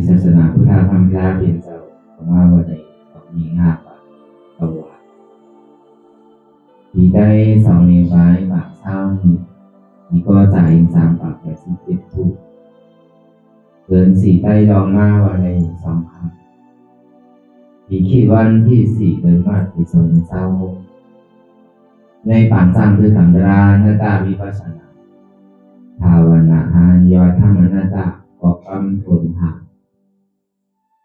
ศาสนาพุทธธรรมพระเป็นเจ้าของว่าวันใดต้องมีงาบตัวที่ได้สองในไว้บางเช้านี่ก็จ่าย387ทุกเดินสี่ใต้รองมาวันใด2 ครั้งที่คิดวันที่4เดินมาที่โซนเช้าในป่างสร้างคือธรรมรานาตาวิปัสสนาภาวนาหานยอดธรรมนาตาออกกำผลหา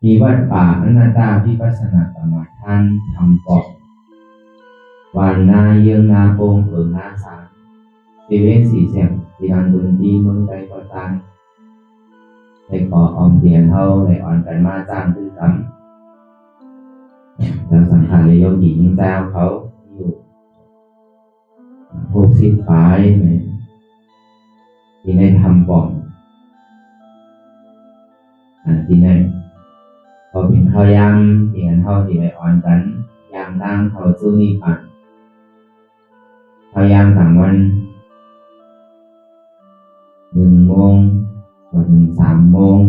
ที่วัดป่าอนัตตาวิปัสสนากรรมฐานทำปอกวันนาเยืองนาโปงเผิงนาสารที่เว้นสีเสียงที่ดันดุนดีเมืองใจก็ตานในขอออมเตียนเท่าในอ่อนกันมาจ้างตื้อกันแล้วสังขารเลยโยกิยิ่งเจ้าเขาอยู่60 ฝ่ายที่ในทำปอกที่ในพอเป็นเขายามที่กันเท่าที่ในอ่อนกันยามตั้งเขาสู้นี่ปันเขายามต่างวัน1 โมงถึง3 โมง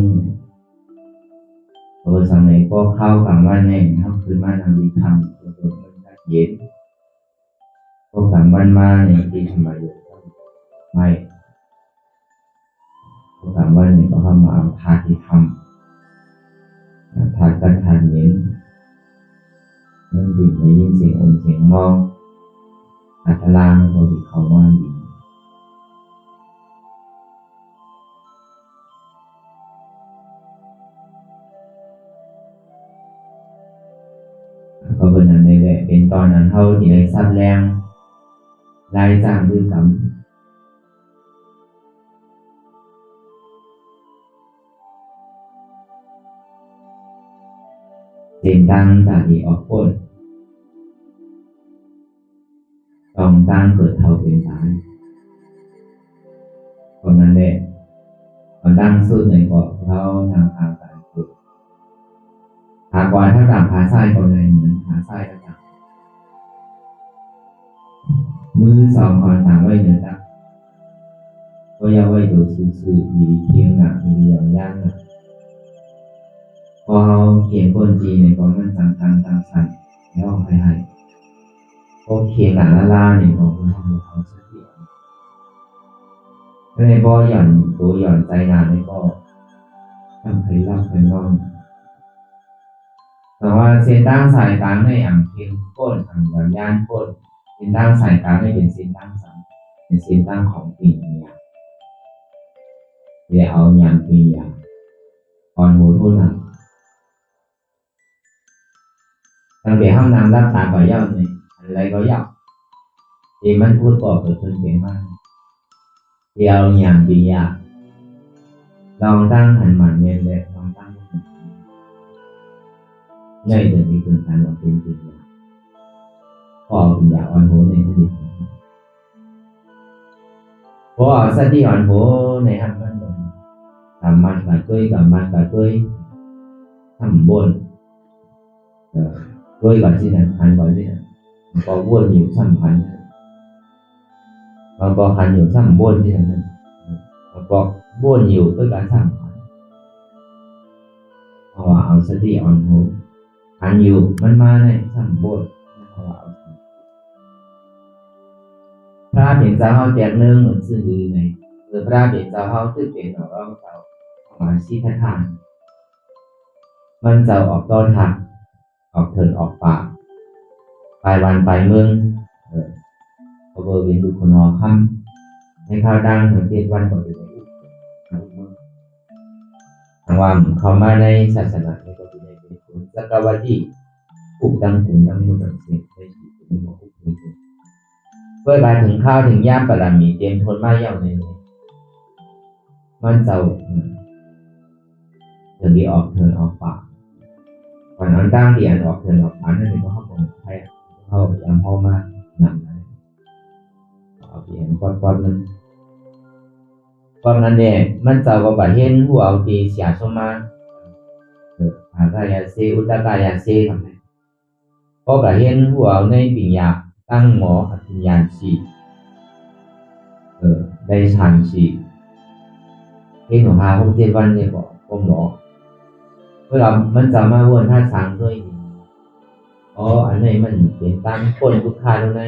พอสมัยพวกเข้ากลางวันเนี่ยเขาคือมาทำดีทำตัวมันเย็นพวกกลางวันมาเนี่ยที่ทำมาอยู่ไม่พวกกลางวันเนี่ยก็เข้ามาเอาพาที่ทำพากันทานเย็นมันดิ่งในยินเสียงอุ่นเสียงมองอัตลางพอดีเขาว่าดีก็เป็นอันนี้แหละเป็นตอนนั้นเท่าที่ได้ซับแรงรายจ่ายด้วยกันเสียงดังจากที่ออกพ้นต้องตั้งเกิดเท่าเป็นตายคนนั้นแหละมันตั้งสุดในเกาะเขาทางการฝึกหากว่าถ้าต่างขาซ้ายคนใดเหมือนขาซ้ายก็ต่างมือ2 อ่อนต่างไว้เหนือตักก็อย่าไว้ตัวซื่อๆดีเคียงหนักมีอย่างย่างหนักพอเขาเขียนคนจีนในความมันต่างสั่นแล้วให้พวกเขียนหนังล่าเนี่ยของคุณทำเขาสักทีในบ่อหย่อนตัวหย่อนใจงานในบ่อทำใครรับใครนอนแต่ว่าเส้นตั้งสายกลางในอ่างเพียงก้นอ่างแบบย่านก้นเส้นตั้งสายกลางไม่เป็นเส้นตั้งสามเป็นเส้นตั้งของปีเนี่ยเดี๋ยวเอายางปีอ่อนหัวทุ่นหนักตั้งแต่ห้องน้ำรับตาก่อย่าเนี่ยอะไรก็ย่าที่มันพูดบอกกับคนเก่งมากเดี๋ยวอย่างปีลองตั้งหันหมันเนี่ยเลยลองตั้งในเดือนที่เกิดการบอกเป็นปีพอปีอ่อนหัวในที่ดีพอสติอ่อนหัวในหันมันทำมันกับตัวทำบนtôi gọi xin là hành gọi gì có buồn nhiều sắm hành mà có hành nhiều sắm buồn gì là có buồn nhiều tôi cả sắm hành họ ảo sẽ đi ổn hổ hành nhiềuมันมาnày sắm buồn họ ảo ra biển giáo họ đẹp nương ở sự gì này rồi ra biển giáo họ tự biển ở ông giáo mà si thạch hànhมันจะออกต้นหักออกเถิดออกปากปลายวันปลายเมืองพอเบอร์เป็นดูคนหอค่ำในข้าวดังถึง7 วันก่อนจะได้ทางวันเขามาในศาสนาในก็จะได้เป็นคนสักวันที่อุกดังขุนดังมุตังเสียงได้ที่เป็นหมออุกเป็นคนเพื่อไปถึงข้าวถึงย่ามปลาหมีเตรียมทนมาเย่าในนี้มันเจ้าถึงที่ออกเถิดออกปากก่อนนั้นตั้งเรียนออกเถิดออกปากนั่นเป็นข้อของใครเขาอย่างพ่อมาหนักเลยเอาเปลี่ยนก้อนนั้นก้อนนั้นเนี่ยมันจะว่าแบบเห็นหัวเอาตีเสียสมาหากายาเซอุตกายาเซทำไมก็แบบเห็นหัวเอาในปิญญาตั้งหมออภิญญาสีได้ฌานสีเห็นหัวพาพวก7 วันเนี่ยบอกพวกหมอ เรามันจะมาวนท่าสางด้วยอันนี้มันเปลี่ยนตามคนทุกขาตรงไหน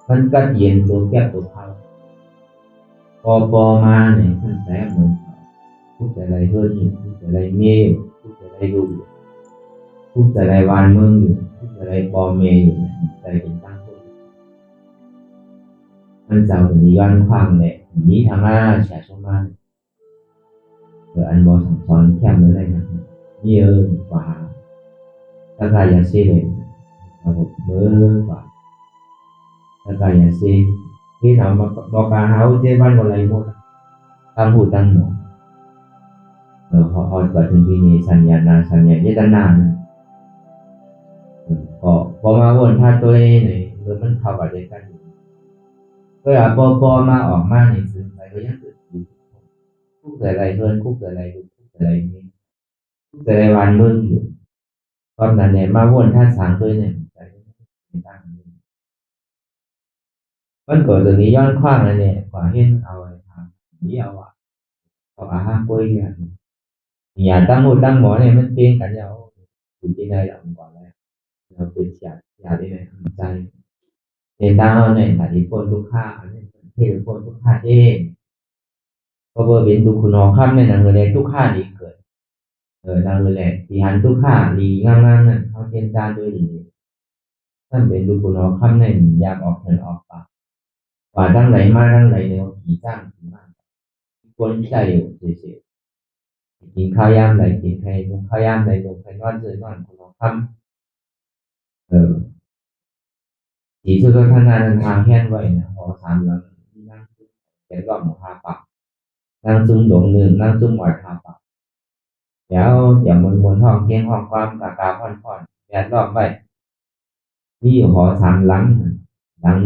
มันก็เย็นตัวแก้ตัวเขาพอมาเนี่ยมันแสบเหมือนทุกแต่ไรเฮือนอยู่ทุกแต่ไรเมียอยู่ทุกแต่ไรดูอยู่ทุกแต่ไรวานเมืองอยู่ทุกแต่ไรปอเมยอยู่ใจเป็นตั้งคนมันจะถึงย้อนความเนี่ยมีทางหน้าแฉชมาอันบอสังสอนแคมเลยนะครับนี่กว่าถ้าใครอยากเชื่อเลยระบบเบอร์กว่าถ้าใครอยากเชื่อที่ทำบอกการเขาเจ้าบ้านอะไรหมดตั้งหูตั้งหมดhọ gotถึงที่นี้สัญญาณสัญญาเยตนานพอมาวนท่าตัวเองเนี่ยมันเข้ากับเดียวกันก็อย่าพอมาออกมาเนี่ยสื่อไปก็ยังเกิดอยู่คุกอะไรเพื่อนคุกอะไรดูคุกอะไรนี่คุกอะไรวันเมืองอยู่ตอนนั้นเนี่ยมาวนท่าสางตัวเนี่ยใจไม่ตั้งมันก็จะมีย้อนขว้างอะไรเนี่ยกว่าเห็นเอาไว้ทำนี่เอาอาหารป่วยเนี่ยnhà ta một đăng món này mất tiền cả nhau từ trên đây là ông gọi là nóเป็นtrả đi nàyใจแต่ดาวเนี่ยถ้าที่คนทุกข้าเนี่ยที่คนทุกข้าเองก็เบอร์เป็นทุกคนนองข้ามเนี่ยนางเลยทุกข้าดีเกิดนางเลยที่หันทุกข้าดีงามนั่นเขาเทียนจานด้วยดีท่านเป็นทุกคนนองข้ามเนี่ยอยากออกเงินออกปากว่าตั้งไหนมาตั้งไหนเนี่ยกี่จ้างกี่มากคนใจเฉยกินข้าวยามไหนกินใครนุ่งข้าวยามไหนนุ่งใครนอนเจอนอนคนนองข้ามchỉ cho cácท่านนั้นทางแค่ไว้นะพอสามหลังที่นั่งแต่ก็หมดหาปักนั่งซุ่มดงหนึ่งนั่งซุ่มหวายหาปักเดี๋ยวมวนห้องเพียงห้องความกาพ่อนแดดรอบไว้มีอยู่หอสามหลังห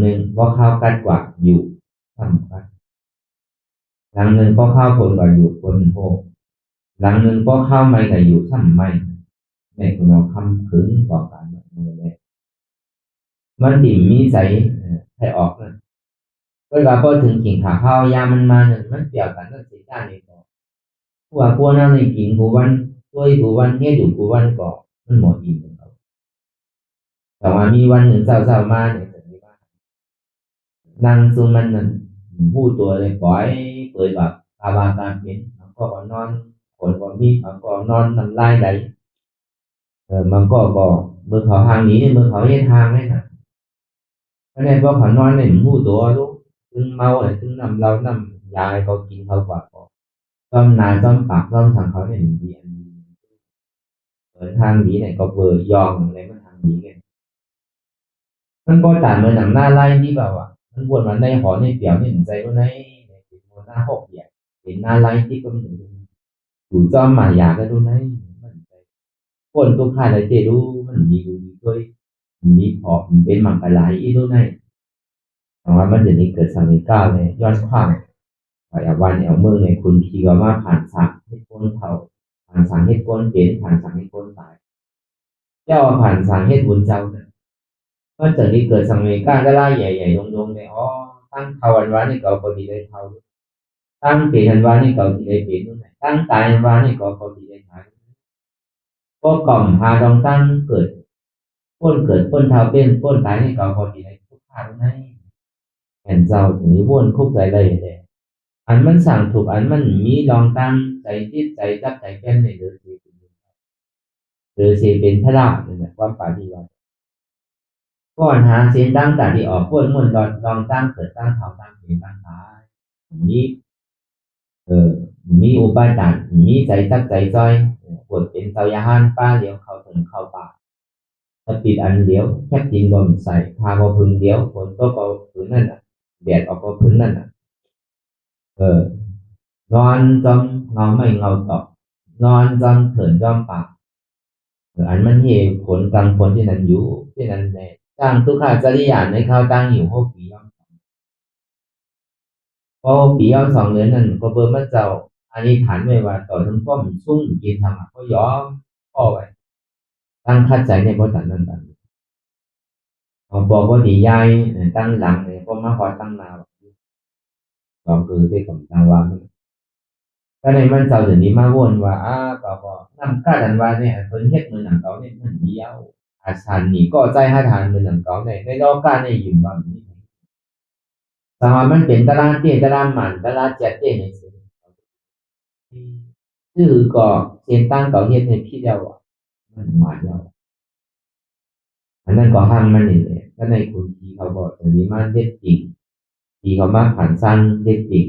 นึ่งก็เข้ากันกว่าอยู่สำคัญหลังหนึ่งก็เข้าคนกว่าอยู่คนโพหลังหนึ่งก็เข้าไม่กับอยู่ซ้ำไม่ในคุณเอาคำขึงบอกกันเลยมันดิ่มมีใสให้ออกนะก็ว่าพอถึงกินข้าวข้าวยามันมาเนี่ยมันเปรียบกันก็สิด้านนี้ก็พวกนั้นในกินกูวันด้วยกูวันเฮ็ดอยู่กูวันก็มันหมดอิ่มแล้วแต่ว่ามีวันหนึ่งเศร้ามาเนี่ยจะมีว่านั่งซุมมันนั่นพูดตัวเลยปล่อยเปิดแบบภาวะการเป็นมันก็นอนคนก็มีมันก็นอนน้ำลายไหลมันก็บอกมือเขาทางนี้มือเขาเฮ็ดทางไหมนะเพราะนั้นพอเขานอนเนี่ยพูดตัวลูกถึงเมาเลยถึงนำเรานำยาก็กินเขากว่าก็ต้มนาต้มปากต้มทางเขาเนี่ยดีอันนี้ทางนี้เนี่ยก็เบอร์ยองอะไรมันทางนี้ไงมันก็ต่างเหมือนหนังหน้าไล่ที่แบบว่ามันวนมันในหอในเปี่ยวในใจก็ในเป็นหน้าหกเนี่ยเป็นหน้าไล่ที่ก็เหมือนอยู่จอมหมายาก็ดูในมันใจคนตัวขาดอะไรเจดูมันมีดูด้วยมีพอมันเป็นหมักอะไรอีดูในแต่ว่ามันจะนี้เกิดสามีก้าวเลยย้อนความไปเอาวันเอาเมื่อในคุณทีก็มาผ่านสักให้พ้นเท่าผ่านสังให้พ้นเป็นผ่านสังให้พ้นตายเจ้าผ่านสังให้บุญเจ้าเนี่ยก็จะนี้เกิดสังเวก้าก็ไล่ใหญ่ๆลงเนี่ยตั้งเท่าวันวานนี่ก็พอดีได้เท่าตั้งเปลี่ยนวันนี่ก็พอดีได้เปลี่ยนนู่นตั้งตายวันนี่ก็พอดีได้ตายก็กล่อมพาดองตั้งเกิดพ้นเท่าเป็นพ้นตายนี่ก็พอดีได้ทุกข์ทางนั้นเห็นเจ้าถึงนี้วนคุกใจเลยเลยอันมันสั่งถูกอันมันมีลองตั้งใจจิตใจจับใจแก้มในเดือดสีเป็นพระราชเนี่ยความปาฏิวัติก่อนหาเส้นตั้งแต่ที่ออกพ้นมนลองตั้งเกิดตั้งเท่าตั้งเป็นตั้งตายนี้มีอุปาทานมีใจจับใจจอยปวดเป็นเตายาหันป้าเลี้ยวเขาถึงเข้าป่าถ้าปิดอันเลี้ยวแคบกินก่อนใส่พาพอพึ่งเลี้ยวฝนก็พอพึ่งนั่นแดดออกพอพึ่งนั่นนอนจอมเงาไม่เงาตอกนอนจอมเถินจอมปากอันมันเหตุผลกลางคนที่นั่นอยู่ที่นั่นในตั้งทุกขาจริยาในข้าวตั้งอยู่หกปีย้อมพอปีย้อม2 เดือนนั่นก็เบอร์มันเจ้าอันนี้ฐานไว้ว่าต่อทั้งป้อมซุ่มกินทำก็ย้อมพ่อไว้ตั้งคัดใจในบทนั้นนั้นของบอกว่าดีใหญ่ตั้งหลังเนี่ยก็มาคอยตั้งนาลองคือที่ผมตั้งวาง ก็ในมันเจ้าถึงนี้มาวนว่าก็นำกาดันว่าเนี่ยเพิ่นเฮ็ดมือหนังเก่าเนี่ยมันเดียวอาชานนี่ก็ใจหาทานมือหนังเก่าเนี่ยในรอบการในยืมว่ามีสมามันเป็นตารางเตี้ยตารางหมันตารางเจ็ดเตี้ยในสิ่งชื่อก็เสียนตั้งเก่าเฮ็ดในพี่เดียวมันมาเดียวอันนั้นก็ห้างมันนี่แหละก็ในคุณทีเขาบอกถึงนี้มาเด็ดจริงทีเขามาผ่านสั้นเด็ดจริง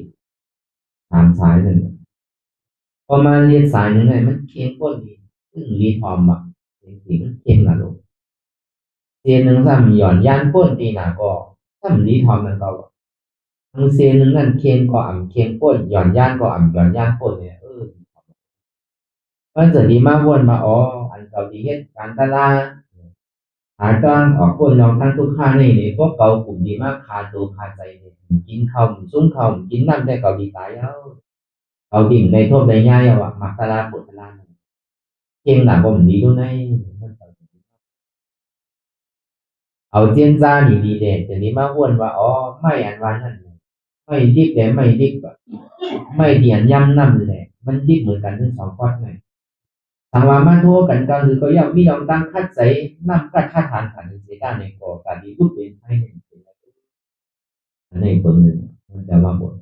ตามสายหนึ่งพอมาเรียนสายหนึ่งเนี่ยมันเข้มข้นดีซึ่งรีทอมอ่ะจริงๆมันเข้มละลูกเสียนหนึ่งซ้ำหย่อนย่านป้นตีหนาก็ซ้ำรีทอมมันก็ทั้งเสียนหนึ่งนั่นเข้มก็อ่ำเข้มป้นหย่อนย่านก็อ่ำหย่อนย่านป้นเนี่ยมันจะดีมากวนมาอันเก่าที่เฮ็ดการตลาดหาจ้างออกคนลองทั้งทุกข้านี่พวกเก่ากลุ่มดีมากขาตัวขาใจเนี่ยกินข้าวซุ้มข้าวกินน้ำได้เก่าดีตายแล้วเก่าดิ่งในโทษในง่ายอ่ะมักตลาดปวดตลาดเก่งหนักบ่มดีด้วยในเอาเจียนจ้านี่ดีเด่นจะนี้มาวนว่าไม่อันวันนั่นไม่ดิบแต่ไม่ดิบไม่เดียนย่ำน้ำเลยมันดิบเหมือนกันทั้งสองก้อนเลย ถามว่ามันทั่วกันก็คือก็ยังมีน้องตั้งคัดใส่น้ำกัดค่าฐานขันเสียการในก่อการดีทุกเป็นให้ในอันนี้เปิงหนึ่งมันจะมาหมด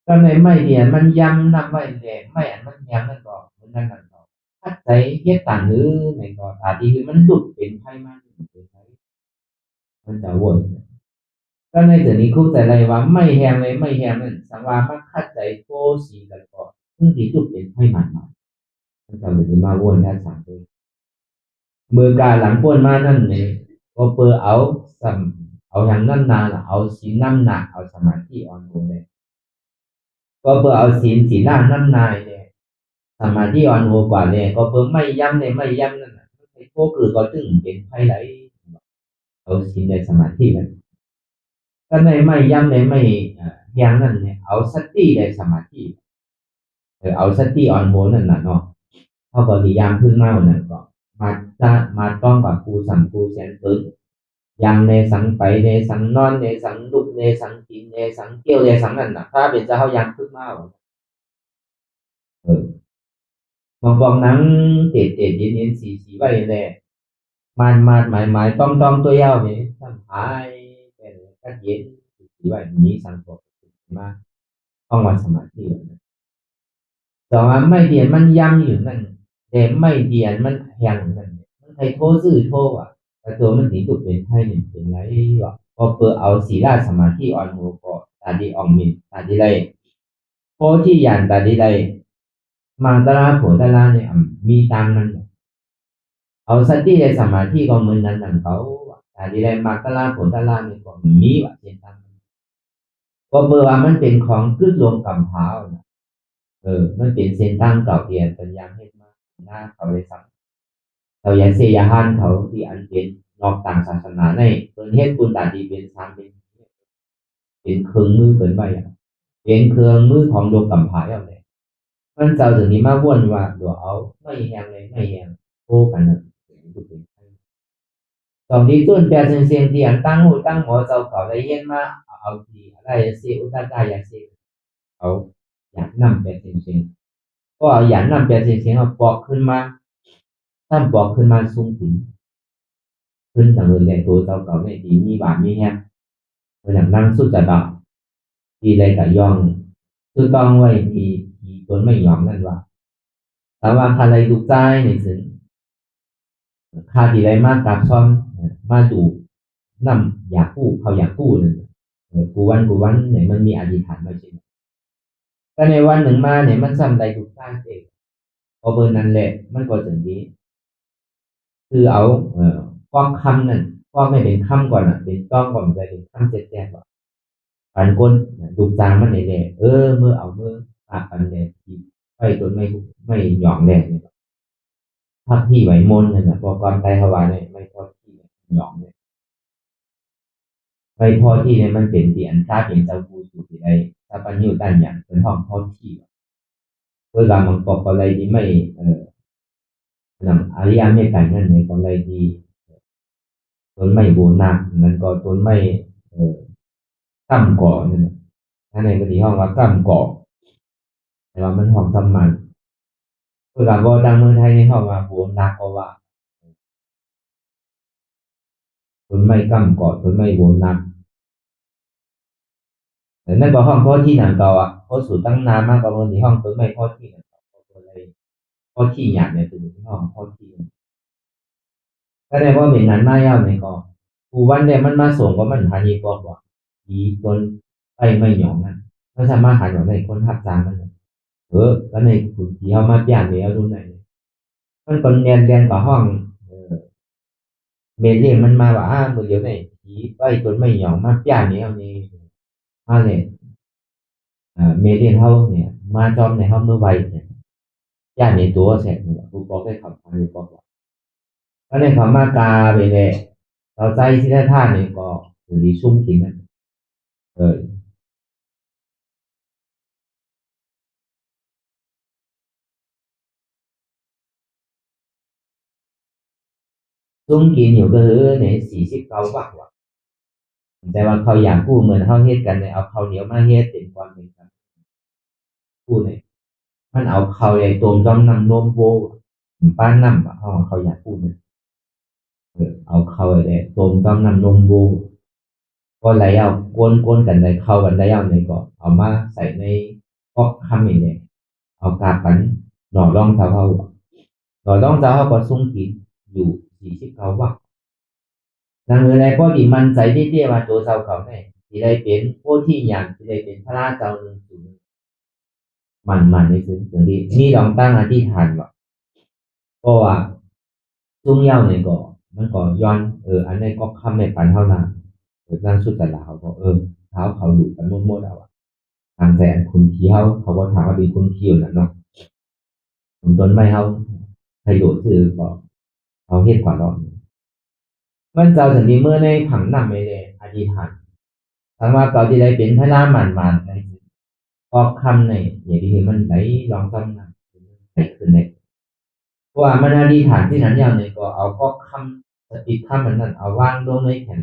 ก็ในไม่เดียนมันย้ำนำไม่แดงไม่อันมันย้ำนั่นก็มันนั่นนั่นก็คัดใส่เย็ดต่างหรือในก่ออาดีคือมันดุดเป็นไพ่มากเป็นไพ่มันจะวนก็ในส่วนนี้คู่ใจอะไรว่าไม่แหงเลยไม่แหงนั่นสังวามันคัดใจโคสีกันก่อซึ่งที่ดุดเป็นไพ่มันมามันจะเป็นมาวนแค่สามตัว มือกาหลังป้วนมานั่นเนี่ยก็เปิดเอาสัมเอาอย่างนั้นนาละเอาศีลน้ำหนักเอาสมาธิอ่อนโยนเลยก็เปิดเอาศีลหน้าน้ำนายเนี่ยสมาธิอ่อนโยกว่าเนี่ยก็เปิดไม่ย้ำเนี่ยไม่ย้ำนั่นน่ะไอ้พวกคือก็ตึงเป็นไฟไหลเอาศีลในสมาธิมันก็ในไม่ย้ำในไม่ยังนั่นเนี่ยเอาสติในสมาธิเอาสติอ่อนโยนนั่นน่ะเนาะเขาก็พยายามพึ่งมาวันนั้นก็มาจะมาต้องกับครูสั่งครูเสียนตึก ยังในสังไปในสังนอนในสังลุกในสังกินในสังเกี่ยวในสังนั่นนะพระเป็นเจ้ายังพึ่งมาเอมองหนังเย็นสีไว้เลยหมายต้องตัวยาวนี่สัมหายเป็นกัดเย็นสีไว้นี้สังกบมาต้องวันสมาธิแต่ว่าไม่เดียนมันย้ำอยู่นั่นแต่ไม่เดียนมันยังนั่นมันใครโทษซื่อโทษอ่ะแต่ตัวมันถีตุเป็นให้หนึ่งเป็นไรวะพอเปิดเอาศีลสมาธิอ่อนหัวก็ตาดีอ่องมินตาดีไรโพที่ยันตาดีไรมังตราผลตราเนี่ยมีตังมันเอาสติในสมาธิก็เหมือนนั้นนั่นเขาตาดีไรมังตราผลตราเนี่ยก็มีว่าเช่นตังก็เบอร์ว่ามันเป็นของขึ้นลงกำเพามันเป็นเส้นทางเก่าเตียนเป็นยังให้มาหน้าเขาเลยสักเราอยากเสียหันเขาที่อันเป็นนอกต่างศาสนาในเป็นเหตุคุณตาดีเป็นสามเป็นเครื่องมือเป็นใบเป็นเครื่องมือของโลกกำพร้าเอาเลยมันเจ้าถึงนี้มาวนว่าเดี๋ยวเอาไม่แหงเลยไม่แหงโอ้กันนะตอนที่ต้นแปลเสียงที่อันตั้งหูตั้งหมอเจ้าเขาได้เห็นมาเอาที่อะไรเสียอุตตาอยากเสียเอาอยากนำแปลเสียงก็เอาอยากนำแปลเสียงเอาปอกขึ้นมาถ้าปอกขึ้นมาสูงถึงขึ้นทางเงินแรงตัวเจ้าเก่าในที่มีบาปมีแฮมเหมือนนั่งสุดจะดอกที่ไรกับย่องคือต้องไว้ที่ตนไม่ยอมนั่นว่าแต่ว่าใครดูใจในสิ่งค่าที่ไรมากกับซ่อมมาดูนำอยากกู้เขาอยากกู้เลยกูวันเนี่ยมันมีอธิษฐานไม่ใช่แต่ในวันหนึ่งมาเนี่ยมันซ้ำใดดูใจเองพอเบอร์นั้นแหละมันก็ถึงนี้คือเอาฟอกคำนั่นฟอกไม่เป็นคำก่อนอ่ะเป็นต้องก่อนจะเป็นคำเจ็ดแจ้งก่อนปันก้นดูจางมันเนี่ยเมื่อเอาเมื่อปากปันเนี่ยไปจนไม่หย่องแรงเนี่ยพักที่ไหวมนเนี่ยพอก่อนไตถวายเนี่ยไม่พอที่หย่องเนี่ยไม่พอที่เนี่ยมันเป็นที่อันซาเป็นเจ้ากูสุดที่ใดถ้าปัญญูตันอย่างเป็นห้องพอที่เวลามันปอกอะไรที่ไม่นำอริยไม่ไก่นั่นเนี่ยก็อะไรที่ต้นไม่โบนักนั้นก็ต้นไม่กั้มก่อนั่นถ้าในปฏิห้องว่ากั้มก่อ แต่ว่ามันหอมสมันคือกับว่าดังเมืองไทยนี่เขาว่าโหนักกว่าต้นไม้กำกอดต้นไม้โหนักแต่นั่นก็ห้องพ่อที่นั่นก็อ่ะเพราะสูตรตั้งนานมากกว่าบางทีห้องต้นไม้พ่อที่นั่นก็อะไรพ่อที่หยาดเนี่ยคือห้องพ่อที่ก็ได้ว่าเป็นนั้นมาเย้าในก็กูวันเดียมันมาส่งก็มันหายีบอกว่ายีต้นไอ้ไม่หยองนั่นมันสามารถหาหยองในคนทับจางมันแล้วในขุนที่เขามาเปลี่ยนเนี่ยรุ่นไหนมันคนเรียนกับห้องเมเรียนมันมาว่ามือเดียวในผีไปจนไม่หยองมาเปลี่ยนเนี่ยเอานี่มาเลยเมเรียนเขาเนี่ยมาจอมในห้องเมื่อไวเนี่ยย่านในตัวเสร็จเนี่ยกูบอกได้ขับไปบอกว่าก็ในเขามากาไปเลยเราใจที่ท่าเนี่ยก็หรือดีซุ่มกินนั่นเออซุ่มกินอยู่ก็คือใน49 บาทว่ะแต่ว่าเขาอยากพูดเหมือนเขาเฮ็ดกันเนี่ยเอาข้าวเหนียวมาเฮ็ดเป็นความเป็นกันพูดเนี่ยมันเอาข้าวใหญ่ต้มจอมน้ำนมโบป้านน้ำอะเขาอยากพูดเนี่ยเอาข้าวใหญ่ต้มจอมน้ำนมโบก็ไหลเอาก้นกันได้เข้ากันได้เอาเนี่ยก็เอามาใส่ในก๊อกคำอย่างเนี่ยเอากาปันหน่อร่องเท้าเขาหน่อร่องเท้าเขาก็สุ่งกินอยู่49 บาทดังนั้นในพอดีมันใจที่เตี้ยมาตัวเจ้าเขาเนี่ยที่ได้เป็นผู้ที่อย่างที่ได้เป็นพระราชาหนึ่งสูงมันในสิ่งที่นี่ลองตั้งอธิษฐานว่าเพราะว่าซุ่มเย้าเนี่ยก็มันก็ย้อนอันนี้ก็คำในปันเท่านั้นนั่นสุดแต่ละเขาก็เท้าเขาอยู่กันมั่วๆเอาทางแสนคุณเที่ยวเขาก็ถามว่าเป็นคุณเที่ยวนะเนาะผมต้นไม่เขาให้โดดซื้อก็เขาเฮ็ดกว่าเรามันเจ้าสันติเมื่อในผังนำไม่เลยอธิษฐานทั้งว่าเขาที่ได้เป็นพระรามันในก็คำในอย่างที่มันไหลลองต้องนะไหลขึ้นในเพราะว่ามันอธิษฐานที่นั้นอย่างหนึ่งก็เอาก็คำสติคำมันนั้นเอาวางลงในแผ่น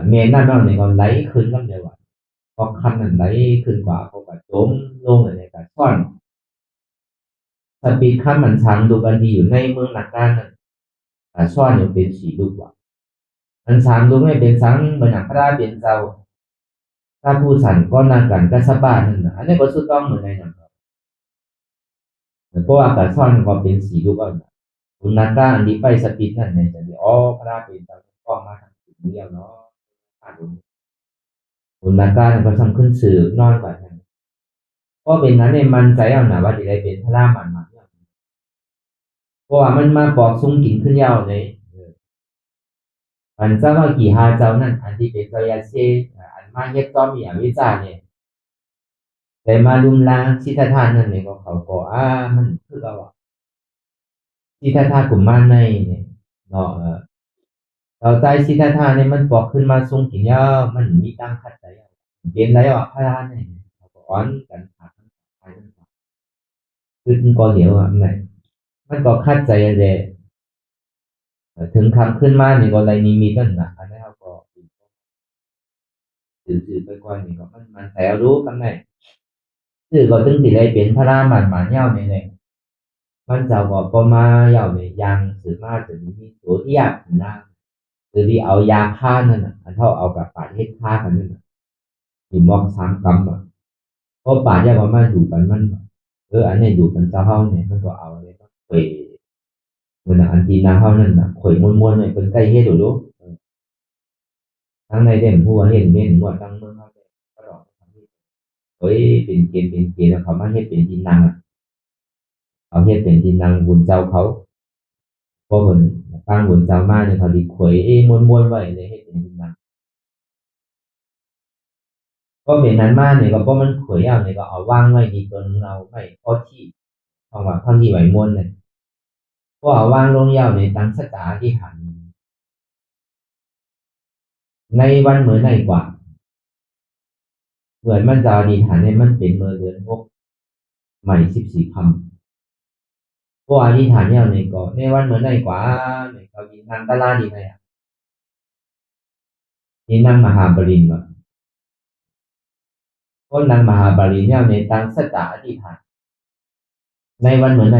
เมนนั่นนั่นในก็ไหลขึ้นกันเดียวก็คำนั้นไหลขึ้นกว่าเขาก็จมลงในการซ่อนสติคำมันช้างดูกันดีอยู่ในเมืองหนักการนั้นซ่อนอยู่เป็นสีลูกว่ามันช้างดูไม่เป็นช้างเหมือนหนังพระราเป็นเจ้า ถ้าผู้สันก็นากันก็สบายนั่นนะอันนี้ก็สุดต้องเหมือนในหนังครับเพราะว่าการซ่อนก็เป็นสีลูกอ่อนคุณนาก้าอันนี้ไปสปีดนั่นเนี่ยจะดีอ๋อพระราเป็นตาก็มาทางสีเดียวเนาะคุณนาก้าก็ทำขึ้นสื่อนอนกว่านั้นก็เป็นนั้นเนี่ยมันใจเอาหนาว่าจะได้เป็นพระรามันมาเพราะว่ามันมาปอกซุ้งกินขึ้นยาวเลยมันจะว่ากี่หาเจ้านั่นอันที่เป็นเจ้ายาเชอันมาเฮ็ดต้อมีอวิจารเนี่ยแต่มาลุมล้างชิตาทานนั่นเนี่ยก็เขาก็มันคือเรา ที่ท่ากุมารในเนี่ยเนาะเราใจที่ท่าเนี่ยมันบอกขึ้นมาทรงถึงยามันมีตั้งคัดใจเป็นไรอ่ะพระราเนี่ยเขาก็อ้อนกันหาทั้งไปทั้งมาคือมันก็เหลียวอ่ะมันก็คัดใจเลยถึงคำขึ้นมาเนี่ยก็ไรนี้มีตั้งนะอันนี้เขาก็สื่อไปก่อนนี่ก็มันแต่รู้คำไหนสื่อก็ถึงสิได้เป็นพระรามันเย้าในเนี่ยมันจะบอกก็มาเย้าเนี่ยยังสื่อมาถึงมีตัวที่อยากนะ คือที่เอายาฆ่านั่นน่ะอันเท่าเอากับป่าเฮ็ดฆ่ากันนั่นน่ะที่มอก3 กำอ่ะเพราะป่าเนี่ยมันมาอยู่กันมันอันนี้อยู่กันเจ้าเฮาเนี่ยมันก็เอาอะไรก็ข่อยมันอันที่นาเฮานั่นน่ะข่อยม้วนๆเนี่ยเป็นใกล้เฮ็ดดูดูทั้งในเด่นหัวเห็นเม่นหัวทั้งเมืองเฮาเนี่ยก็ดอกเฮ้ยเป็นเกณฑ์แล้วเขามาเฮ็ดเป็นที่นางอ่ะเอาเฮ็ดเป็นที่นางบุญเจ้าเขาเพราะเพิ่นตั้งบุญเจ้ามาเนี่ยเขาดีข่อยม้วนๆไว้เลยเฮ็ดเป็นที่นาง ก็เป็นนั้นมากเนี่ยก็เพราะมันขวยอย่างเนี่ยก็เอาว่างไว้ดีตัวนึงเราไม่พอที่เพราะว่าเท่าที่ไหวมวนเนี่ยก็เอาว่างลงยาวในตั้งสตาที่หันในวันเหมือนในกว่าเหมือนมันจะดีฐานในมันเป็นเมื่อเดือน 6ใหม่14 คำก็อธิษฐานเนี่ยในก็ในวันเหมือนในกว่าในก็มีนางตะลาดีไงอ่ะนี่นั่งมหาบรินทร์ คนนางมหาบาลีเนี่ยในตั้งสัจจะอธิษฐานในวันเหมือนใน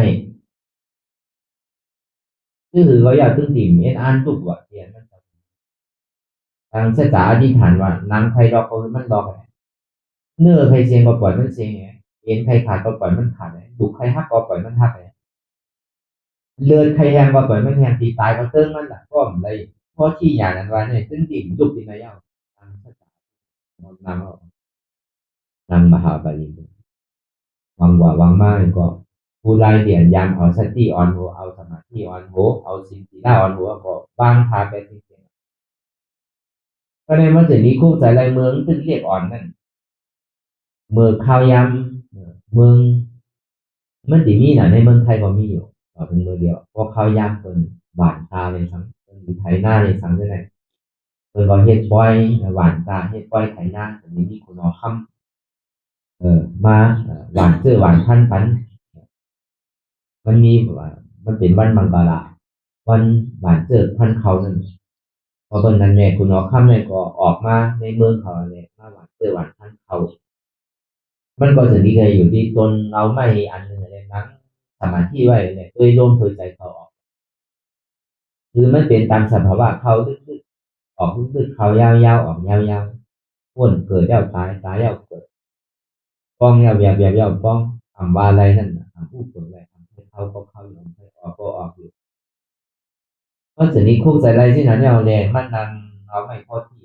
คือเขาอยากตึงติ่มเอ็นอันตุกว่าเทียนมันตั้งสัจจะอธิษฐานว่านางใครดอกก็มันดอกเนื้อใครเสียงก็ปล่อยมันเสียงเอ็นใครขาดก็ปล่อยมันขาดดุใครหักก็ปล่อยมันหักเลือดใครแหงก็ปล่อยมันแหงตีตายก็เติ้งมันแหละก็อะไรเพราะที่อย่างนั้นว่าเนี่ยตึงติ่มดุตินายาตั้งสัจจะนางมหาบาลีวังว่าวังมากก็ผู้ใดเดียนยามเอาสติอ่อนหัวเอาสมาธิอ่อนหัวเอาสิ่งที่น่าอ่อนหัวก็บางพาไปจริงๆก็ในมันจะมีคู่ใจลายเมืองตึ้งเรียกอ่อนนั่นเมืองข้าวยำเมืองมันดีมีน่ะในเมืองไทยก็มีอยู่ต่อถึงเมืองเดียวเพราะข้าวยำเป็นหวานตาเลยทั้งเป็นไทยหน้าเลยทั้งด้วยเป็นก็เฮ็ดปอยหวานตาเฮ็ดปอยไทยหน้าแต่นี้มีคุณเอาคำมาหวานเสื้อหวานพันปันมันมีว่ามันเป็นวันมังกรวันหวานเสื้อพันเขานั่นพอเป็นนั้นเนี่ยคุณเอาคำเนี่ยก็ออกมาในเมืองเขาเนี่ยมาหวานเสื้อหวานพันเขา มันก็จะดีเลยอยู่ที่ตนเราไม่อันหนึ่งอะไรนั้นสมาธิไว้เนี่ยด้วยลมหายใจเขาออกคือมันเป็นตามสภาวะเขาลึกๆออกลึกๆเขายาวๆออกยาวๆพ้นเกิดแล้วตายตายแล้วเกิดป้องยาวๆยาวๆป้องทำว่าอะไรนั่นทำผู้คนอะไรทำให้เขาก็เข้าอยู่ให้ออกก็ออกอยู่เพราะสิ่งนี้คู่ใจอะไรที่นั้นเอาแรงมันนั้นเราไม่พอที่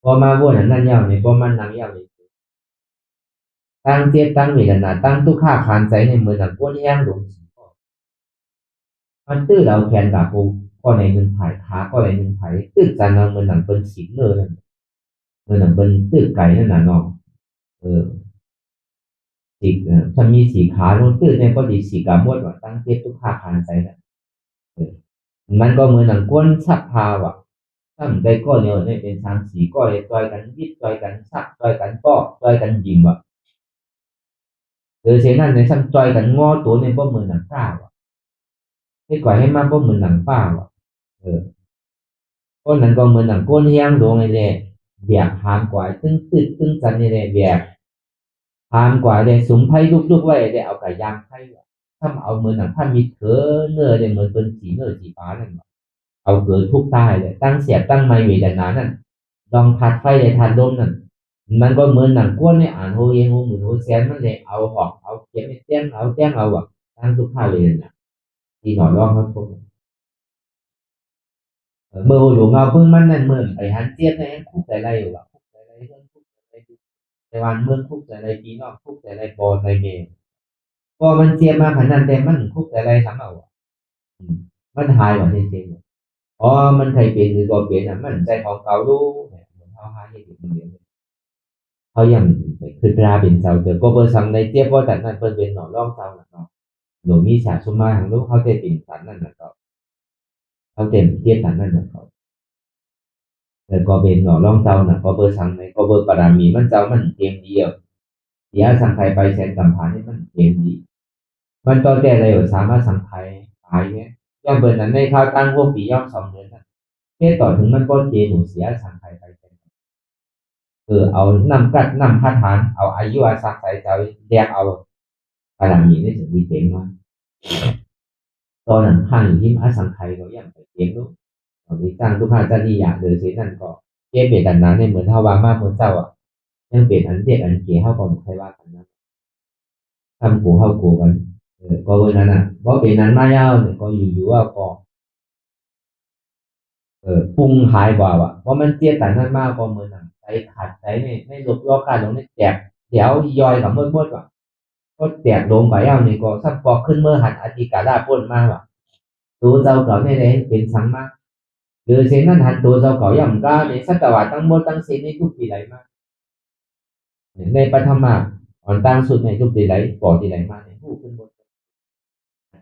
พอมาวนนั้นยาวในพอมันนั่งยาวในตั้งเจ็บตั้งเวทนาตั้งทุกข้าขานใจในมือหนังก้นแห้งหลง มันตื้อเราแขนกับกูก็ในหนึ่งไผ่ขาก็ในหนึ่งไผ่ตื้อกันเราเหมือนหนังเป็นสิงเลยนั่นเหมือนหนังเป็นตื้อไก่นั่นน่ะน้องเออสีถ้ามีสีขาโน้นตื้อเนี่ยก็ดีสีกามดว่าตั้งเทียบทุกข้าคานใจนะเออมันก็เหมือนหนังก้นสักพาว่ะถ้ามันได้ก็เนี่ยเนี่ยเป็นทางสีก็เลยต่อยกันยิดต่อยกันสักต่อยกันก็ต่อยกันยิงว่ะเออเช่นนั้นในซ้ำต่อยกันงอตัวเนี่ยก็เหมือนหนังป้าว่ะให้ก่อยให้มากก็เหมือนหนังป้าว่ะเออ con nắn còn mình nắn con hiang đồ này nè việc hàm quái tương tự tương chân này nè việc hàm quái để súng thay lúc lúc vậy đểเอาไก่ย่างให้ถ้าเอาเหมือนหนังพันมีเถอเนื้อเนี่ยเหมือนเป็นสีเนื้อสีฟ้านั่นเอาเกิดทุกตายเลยตั้งเสียบตั้งไม่เวทนานั่นลองถัดไฟเลยถัดลมนั่นมันก็เหมือนหนังก้นเนี่ยอ่านโฮเองโฮหมื่นโฮแสนมันเลยเอาหอกเอาเก็บเต้งเอาแต้งเอาแบบตั้งทุกท่าเลยนะที่หน่อยร้องเขาทุก mơ hồ đồ ngao phương man này mơ phải hắn tiết này em khúc tại đây rồi khúc tại đây hơn khúc tại đâyแต่วันเมืองคุกแต่ไรปีนอกคุกแต่ไรปอนไรเมย์พอมันเจียมาขนาดแต่มันคุกแต่ไรทั้งเอามันหายว่าจริงๆอ๋อมันใครเปลี่ยนคือก็เปลี่ยนอ่ะมันใจของเขาดูเนี่ยเหมือนเขาหาที่ติดมันเดียวเขายังคือราเป็นเสาเจอก็เบอร์สั่งในเจี๊ยบว่าแต่นั้นเปิดเป็นหน่อร่องเสาหนักเนาะหนูมีฉาชุมาทางลูกเขาจะติ่งสันนั่นนะก็เขาเต็มเทียบสันนั่นนะเขา rồi có bên ngõ long tàu là có bơ sang này có bơ bà đà mì mất tàu mình kiếm gì ở thì ở sang thai bay sen tầm phán thì mình kiếm gì mình to trẻ đây ở sáng mà sang thai thai nhé cho bênนั้นในข้าวตั้งพวกปีย่อมสองเดือนนะแค่ต่อถึงมันก็เจหนูเสียสังไทยไปเอานำกัดนำพัฒฐานเอาอายุอาศักใส่ใจแยกเอาพลังมีได้ถึงดีเจ๋งมากตอนนั้นข้างอยู่ที่อาสังไทยก็ยังไปเจ๋งลูก วิจารณ์ทุกภาคจะดีอย่างเดินเช่นนั้นก็เก็บเปลี่ยนกันนั้นในเหมือนเท่าวางมากเหมือนเจ้าอ่ะยังเปลี่ยนอันเจ็ดอันเกี่ยเท่ากับใครว่ากันนะทำกูเข้ากูกันก็เวลานั้นอ่ะเพราะเป็นนั้นมาเย้าเนี่ยก็อยู่ว่าก็ปรุงหายกว่าว่ะเพราะมันเจี๊ยแต่นั้นมากก็เหมือนหนังใจขาดใจในหลบล้อการลงในแจกเดี๋ยวย่อยกับเมื่อว่ะก็แจกลงไปเอาเนี่ยก็สักพอขึ้นเมื่อหันอธิการได้พ้นมากว่ะตัวเจ้าเก่าในนี้เป็นสังมาก từ thế ngân hàngตัวเราเขาอย่างก็ในสัตวรรษตั้งหมดตั้งสิ้นในทุกปีไหลมาในปฐมมาอ่อนตั้งสุดในทุกปีไหลปอที่ไหลมาในผู้ขึ้นบน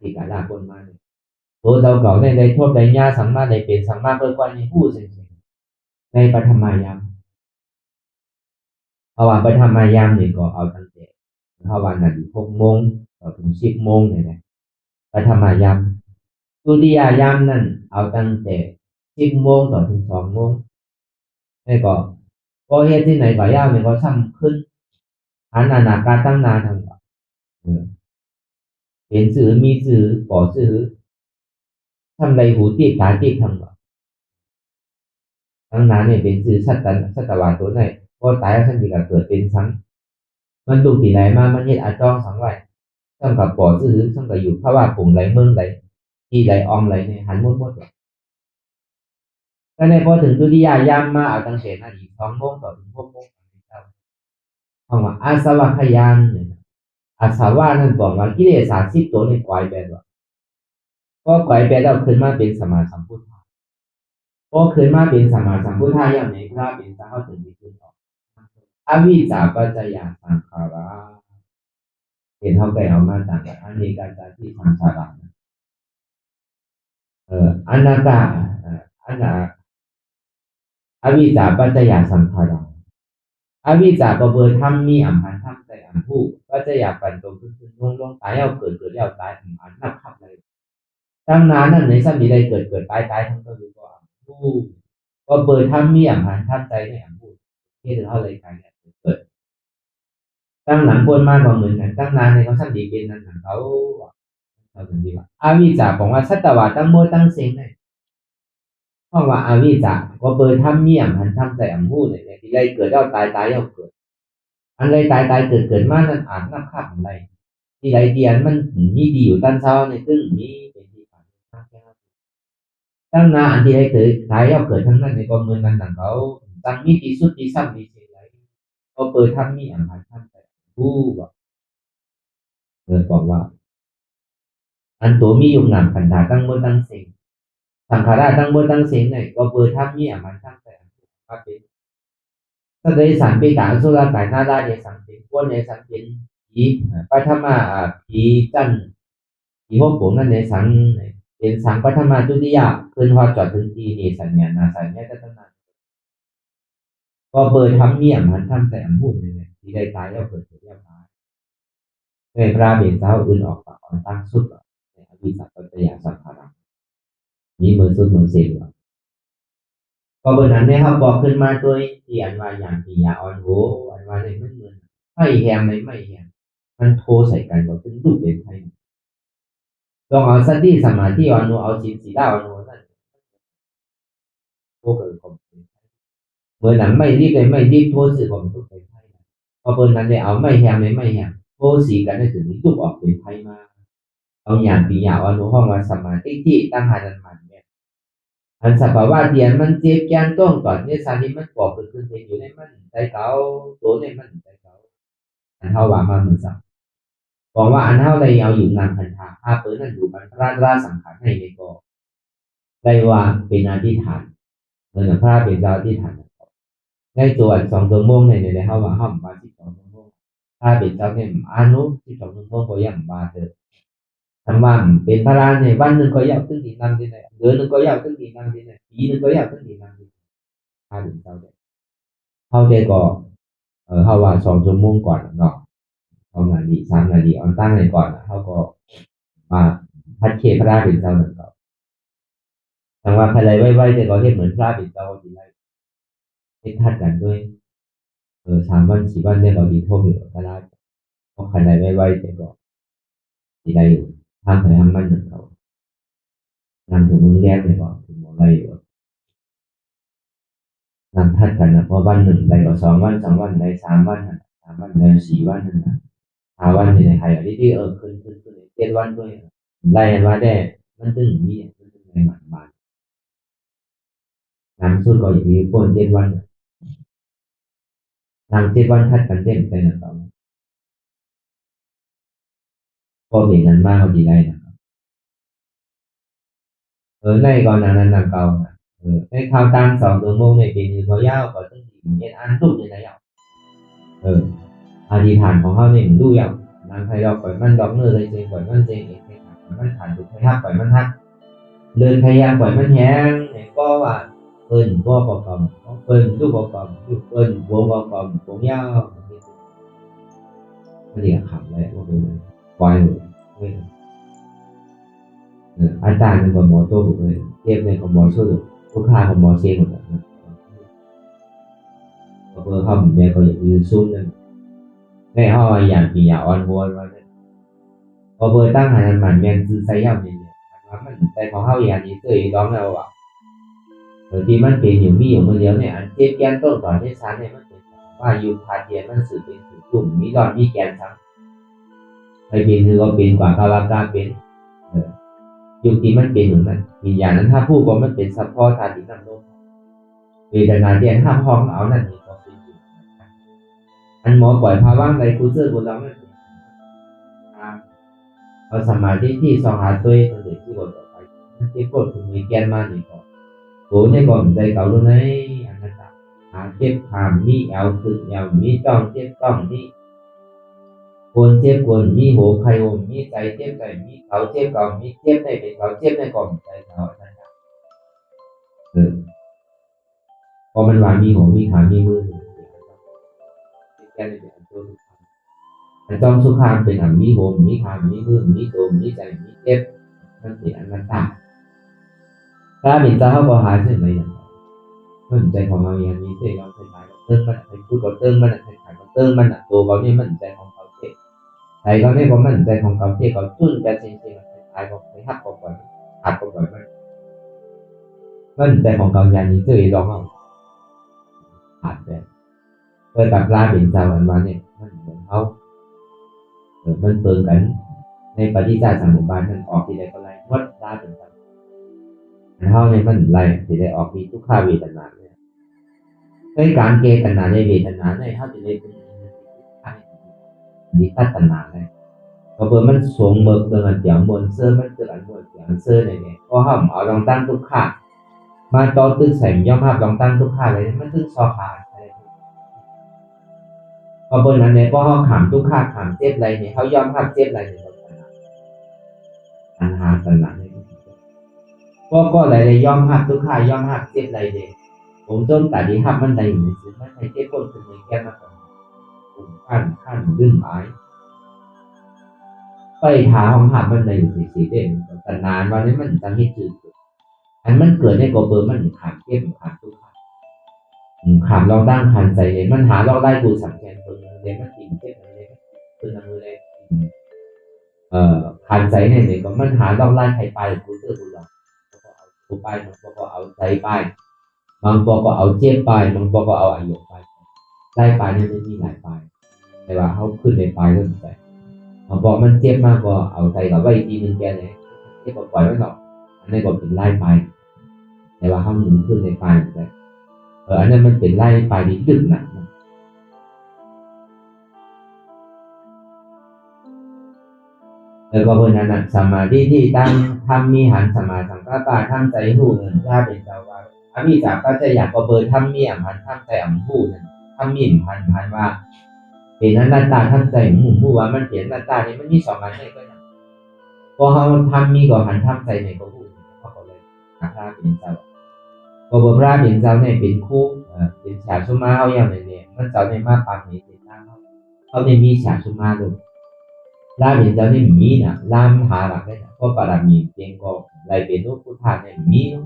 ที่การลาบนมาเนี่ยตัวเราเขาในทบในญาสังมาในเป็นสังมาเพื่อความในผู้สิ่งในปฐมมายามภาวะปฐมมายามเนี่ยก็เอาตั้งแต่ภาวะนาที6 โมงถึง10 โมงเนี่ยปฐมมายามตุติยายามนั่นเอาตั้งแต่10 โมงต่อถึง2 โมงนี่ก็ có hết thế này phải ao này có xămขึ้นอันนั้นการตั้งนานทำก่อนเป็นสื่อมีสื่อก่อสื่อทำไรหูตีกาตีทำก่อนตั้งนานเนี่ยเป็นสื่อสัตวาตัวไหนพอตายแล้วท่านดีกับเกิดเป็นสังมันดูตีไหนมามันเห็นอาจองสังไว้ต้องกับก่อสื่อต้องกับอยู่เพราะว่าปุ่งไหลเมืองไหลที่ไหลออมไหลเนี่ยหันมุดมุดก็ในพอถึงตุติยายามมาเอาตั้งเสนาอีก2 โมงต่อถึง6 โมงเพราะว่าอาสวะขยานเนี่ยอาสวะนั่นบอกว่ากิเลส30 ตัวในกวายแบบว่าก็กวายแบบเราขึ้นมาเป็นสมาสัมพุทธะก็ขึ้นมาเป็นสมาสัมพุทธะอย่างในพระเป็นสาวถึงที่ขึ้นออกอวิชชาปัจจยสังขาราเห็นเขาไปเอามาต่างกันอันนี้การที่สังขารอนัตตาอนาอวิชชาปัจจยสังขาราอวิชชาก็เบอร์ทำมีอัมพันธ์ทำใจอัมผู้ปัจจยปันตรงขึ้นลงตายเอาเกิดแล้วตายอันนับขับเลยตั้งนานนั่นในสัมผัสใดเกิดตายทั้งตัวอยู่ก็ผู้ก็เบอร์ทำมีอัมพันธ์ทำใจในอัมผู้ที่เราเลยการเนี่ยเกิดตั้งหลังบนมากกว่าเหมือนกันตั้งนานในเขาสัมผัสเป็นนั้นเขาถึงดีว่าอวิชชาบอกว่าสัตวะตั้งโมตั้งเสียงเนี่ยเพราะว่าอวิชชาก็เบอร์ทำมีอัมพันธ์ทำใจอัมผู้เนี่ยที่ใดเกิดแล้วตายเอาเกิดอันใดตายเกิดมานั้นอ่านนับขับอะไรที่ใดเดียนมันมีดีอยู่ตั้งเช้าในซึ่งมีเป็นที่ผ่านตั้งนานที่ใดเกิดตายเอาเกิดทั้งนั้นในกองเมืองนั้นต่างเขาตั้งมีที่สุดที่ซ้ำที่เสียไรก็เปิดทำมีอันพันทำแต่ผู้บอกบอกว่าอันตัวมีอยู่หนักขันธาตั้งบนตั้งเสียงสังขารตั้งบนตั้งเสียงเนี่ยก็เปิดทำมีอันพันทำแต่ก็เป็นถ้าได้สันปิตาสุรกายนาได้ในสังเป็นพวกในสังเป็นผีปัทมาผีจันผีพวกผมนั่นในสังเป็นสังปัทมาตุติยาขึ้นว่าจอดถึงทีนี่สัญญาณสัญญาจะตั้งนานก็เปิดทำเมี่ยมหันทำแต่อันพูดเลยที่ได้ตายแล้วเปิดเรียบร้อยในพระเบญเจ้าอื่นออกปากออกตั้งสุดในอภิสัตตยาสังขารนี้มือสุดมือเสียงก็เบอร์นั้นเนี่ยเขาบอกขึ้นมาด้วยที่อันว่าอย่างที่ยาอ่อนโหอันว่าในมันเหมือนไม่แหมไม่แหมมันโทใส่กันบอกถึงรูปเป็นไทยลองเอาสติสมาธิอ่อนโหเอาศีลสีดาอ่อนโหนั่นโทเกิดความเป็นเมื่อนั้นไม่รีบเลยไม่รีบโทสื่อความทุกข์เป็นไทยพอเบอร์นั้นเนี่ยเอาไม่แหมไม่แหมโทสีกันในถึงนี้ทุกออกเป็นไทยมาเอาอย่างปียาอ่อนโหห้องว่าสมาธิที่ตั้งหาดันมันเนี่ยอันสภาวะเดียนมันเจ็บแกนต้องก่อนเนี่ยสาริมันบอกขึ้นอยู่ในมันใจเก่าตัวในมันใจเก่าอันเท่าว่ามาเหมือนสักบอกว่าอันเท่าไรเอาอยู่นานพันธาภาเปิดนั่นอยู่มันพระราสังขารให้ในก็ได้ว่าเป็นอธิษฐานเหมือนพระเป็นเจ้าอธิษฐานในตัว2 ชั่วโมงในเท่าว่าห้ามมา12 ชั่วโมงถ้าเป็นเจ้าเนี่ยอนุ12 ชั่วโมงก็ยังมาเถอะทำว่าเป็นพระราในวันหนึ่งก็ยาวตึ้งดีนั่งที่ไหนเดือนหนึ่งก็ยาวตึ้งดีนั่งที่ไหนปีหนึ่งก็ยาวตึ้งดีนั่งที่ถ้าเป็นเจ้าเนี่ยเขาเด็กก็เขาว่า2 ชั่วโมงก่อนเนาะ2 นาที3 นาทีออนตั้งเลยก่อนเขาก็มาพัดเคพระราเป็นเจ้าหนึ่งก็ทางว่าภายในไว้แต่ก็เห็นเหมือนพระเป็นเจ้าทีไรเห็นทัดกันด้วย3 วัน 4 วันเนี่ยเราดีโทษอยู่พระราเพราะภายในไว้แต่ก็ทีไรอยู่ทำไปทำมันหนึ่งเขานำถึงมึงแยกเลยก่อนถึงหมดไรอยู่นำทัดกันนะเพราะวันหนึ่งไรก็2 วันไร3 วัน3 วันไร4 วันนั่นนะ5 วันในไทยอันนี้ที่ขึ้น7 วันด้วยไล่มาได้มันตึงนี่มันตึงในหมันบานน้ำสุดก็อย่างนี้พ้น7 วันนำ7 วันทัดกันเต็มไปนะต่อก็เป็นนั้นมากเขาดีได้นะครับในก่อนนั้นนำเก่านะในข่าวตั้ง2 ชั่วโมงในปีนี้เขายาวก็ต้องดีเย็นอันทุกในระยะอธิษฐานของเขาเนี่ยดูยาวนางไทยเราปล่อยมันดอกเนื้อเลยเจงปล่อยมันเจงเองมันผ่านถูกให้ฮักปล่อยมันฮักเดินพยายามปล่อยมันแห้งก็ว่าเอิญก็ประกอบเอิญลูกประกอบเอิญวงประกอบวงยาวไม่ได้ขับเลยว่าเป็นปล่อยเลยอาจารย์เป็นคนหมอโต้เลยเทียบในคนหมอช่วยลูกค้าคนหมอเสียหมดเลยก็ vừa không để có những xuống nên này họ dạng thì nhà on vuông và có vừa tăng hành mình men dư say nhau thì mà mình tại có hao dạng thì tự đó là bảo bởi vìมันเป็นอยู่มีอยู่มันเดียวเนี่ยอันเจ็บแกนต้นต่อที่ชั้นเนี่ยมันเป็นว่าอยู่พาเทียนมันสื่อเป็นกลุ่มมีดอนมีแกนทั้งไปเป็นคือก็เป็นกว่าภาวะการเป็นยุคที่มันเป็นอยู่นั้นวิญญาณนั้นถ้าพูดว่ามันเป็นซัพพอร์ตทางที่นำโน้มเวทนาเดียนห้ามห้องเอานั่นนี่ก็เป็นอยู่อันหมอปล่อยภาวะในกูเจอกูเรานั่นเอาสมาธิที่สองหาตัวตัวเด็กที่บทต่อไปที่พูดถึงมีแกนมาหนึ่งก่อนโอ้เนี่ยก่อนใจเก่าตรงนี้อันนั้นหาเจ็บหามมีเอวขึ้นเอวมีจ้องเจ็บจ้องนี่ควรเจ็บควรมีหัวใครหัวมีใจเจ็บใจมีเขาเจ็บเขามีเจ็บในเป็นเขาเจ็บในก่อนใจเขาอันนั้นพอมันวางมีหัวมีขามีมือแกนเลยเป็นตัวอันจ้องสุขามเป็นอันมีหัวมีขามีมือมีตัวมีใจมีเจ็บนั่นเป็นอันนั้นต่างถ้าเป็นเจ้าเขาบอกหาเช่นไรอย่างมันใจของเราอย่างนี้เท่เราเคยหมายเราเติมมันเคยพูดเราเติมมันเคยขายเราเติมมันตัวเราเนี่ยมันใจของเขาเท่ใครก็ไม่บอกมันใจของเขาเท่เขาจุ้นแต่จริงๆมันขายบอกไม่หักบอกก่อนหักบอกก่อนมันใจของเขาอย่างนี้เท่เราเอาหักแต่เพื่อกับลาเป็นเจ้าอันวันเนี่ยมันเหมือนเขามันเติมกันในปฏิจจสมุปบาทมันออกที่ใดก็ไรวัดลาเป็นเจ้าเขาเนี่ยมันไรที่ได้ออกมีทุกข้าเวทนาเนี่ยในการเกตนาในเวทนาเนี่ยเขาจะได้เป็นนิทัศนาเลยพอเบอร์มันสวงเบิกเดินเสียงบนเสื้อมันเกิดอันบนเสียงเสื้อเนี่ยก็ห้ามเอาลองตั้งทุกข้ามาต่อตึกใส่ย่อมห้ามลองตั้งทุกข้าเลยมันตึกซอขาพอเบอร์นั้นเนี่ยก็ห้ามขามทุกข้าขามเจ็บอะไรเนี่ยเขาย่อมห้ามเจ็บอะไรเนี่ยอันหาสนาเนี่ยก็อะไรเลยย่อมหักทุกข้าย่อมหักเจ็บอะไรเลยผมจนแต่ดีหักมันใดอยู่ในสิ่งไม่ใช่เจ็บคนคือในแก้มาก่อนผมขั้นดึงหมายไปหาห้องหักมันใดอยู่ในสิ่งเด่นแต่นานวันนี้มันจะให้จืดอันมันเกิดในกบเบอร์มันขาดเจ็บขาดทุกข้าขาดลองตั้งขันใจเลยมันหาลองได้กูสังเกตตัวเลยมันติ่งเจ็บเลยตัวนั้นเลยขันใจเนี่ยก็มันหาลองไล่ใครไปกูเจอกูหรอกกูไปมันก็เอาใจไปบางปอก็เอาเจ็บไปบางปอก็เอาอายุไปได้ไปเนี่ยไม่มีหลายไปแต่ว่าเขาขึ้นในไปเรื่องใจบางปอมันเจ็บมากก็เอาใจกับไว้ทีนึงแกเนี่ยเจ็บก็ปล่อยไว้หรอกอันนี้ก็เป็นไล่ไปแต่ว่าเขาหนุนขึ้นในไปใจอันนั้นมันเป็นไล่ไปที่ดึกหนักแล้วก็เพราะนั้นสมาธิที่ตั้งทำมีหันสมาสังกัปปะทำใจหูเงินถ้าเป็นเจ้าว่าอามีจากก็จะอยากก็เบอร์ทำมีอ่ำพันทำใจอ่ำหูนั่นทำมีพันว่าเป็นนั้นตาทำใจหมู่ผู้ว่ามันเปลี่ยนตาเนี่ยมันมีสองอันเนี่ยก็อย่างพอเขาทำมีก็หันทำใจเนี่ยก็หูเขาก็เลยหาพระเป็นเจ้าก็บอกพระเป็นเจ้าเนี่ยเป็นคู่เป็นฉาชุมาเอาอย่างเนี่ยมันเจ้าในมาปางนี้เป็นหน้าเขาในมีฉาชุมาด้วยลาเป็นเจ้าเนี่ยมีนะลามหาหลักได้นะก็ปรามีเพียงก็ไรเป็นรูปพุทธะเนี่ยมีเนาะ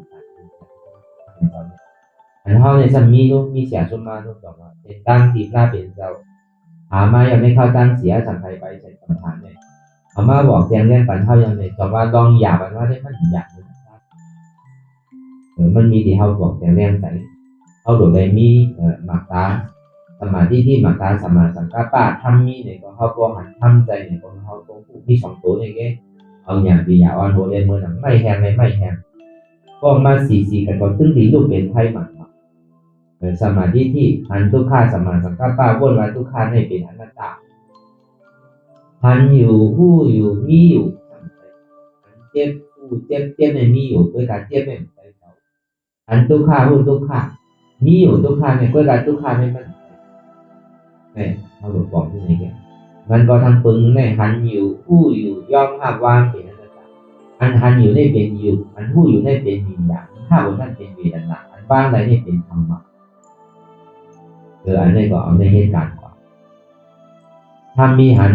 อันเขาในสัมมีเนาะมีเสียสมมาเนาะบอกว่าเป็นตั้งที่ลาเป็นเจ้าหามายังไม่เข้าตั้งเสียสังไคไปใช้คำถามเนี่ยเอามาบอกแจ้งเรื่องปัญหาอย่างเนี่ยบอกว่าลองหยาบมันว่าได้มันหยาบเลยมันมีที่เขาบอกแจ้งเรื่องใส่เขาโดดได้มีหมักตาสมาธิที่หมักตาสมาสังกัปปะทำมีเนี่ยก็เขาก็หันทำใจเนี่ยก็เขาก็มีสองตัวเนี่ยแกเอาอย่างที่อยากอ่อนโหดเลยเมื่อหนังไม่แห้งเลยไม่แห้งก็มาสีกันก็ตึ้งดีลูกเป็นไพ่หมักสมาธิที่หันทุกข้าสมาสังกัปปะวนมาทุกข้าให้เป็นอนัตตาหันอยู่ผู้อยู่มีอยู่หันเจ็บผู้เจ็บในมีอยู่ด้วยการเจ็บเป็นใจเขาหันทุกข้าผู้ทุกข้ามีอยู่ทุกข้าเนี่ยด้วยการทุกข้าไม่มันเนี่ยเขาบอกที่ไหนแกมันก็ทางปึงเนี่ยหันอยู่ผู้อยู่ย่อมภาพว่างเป็นอนัตตาอันหันอยู่ได้เป็นอยู่อันผู้อยู่ได้เป็นวิญญาณถ้าบนนั้นเป็นเวทนาอันว่างอะไรนี่เป็นธรรมะอันนี้ก็เอาในเหตุการณ์ก่อนทำมีหัน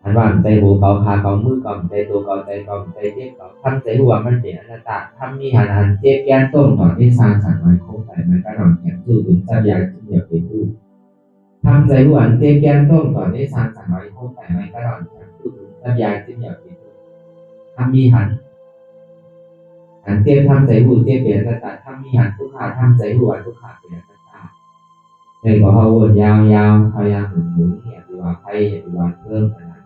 อันว่าใจหูเกาขาเกามือเกาใจตัวเกาใจเกาใจเจ็บเกาทำใจหัวมันเป็นอนัตตาทำมีหันเจ็บแก้นต้มต่อที่สร้างสรรค์ไว้คงใส่มันก็นอนแข็งสู้ถึงสัญญาจึงอยากเป็นผู้ทำใจหัวเจ็บแก้นต้มต่อที่สร้างสรรค์ไว้คงใส่มันก็นอนแข็งสู้ถึงสัญญาจึงอยากเป็นผู้ทำมีหันเจ็บทำใจหูเจ็บเป็นอนัตตาทำมีหันทุกขาทำใจหัวทุกขาเป็นอนัตตาในก็เขาวนยาวเขายาวหนึ่งเนี่ยดีว่าใครดีว่าเพิ่มขนาด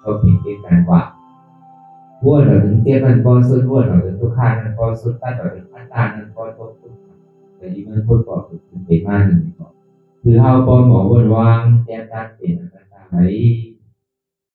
ก็เปลี่ยนกันว่าวนเราถึงเจ็บมันพอสุดวนเราถึงทุกขามันพอสุดตัดเราถึงอัตตามันพอทุกข์แต่ที่มันพูดบอกถึงเป็นมากหนึ่งก่อนคือเขาพอหมอวนวางแก้การเปลี่ยนอนัตตาไว้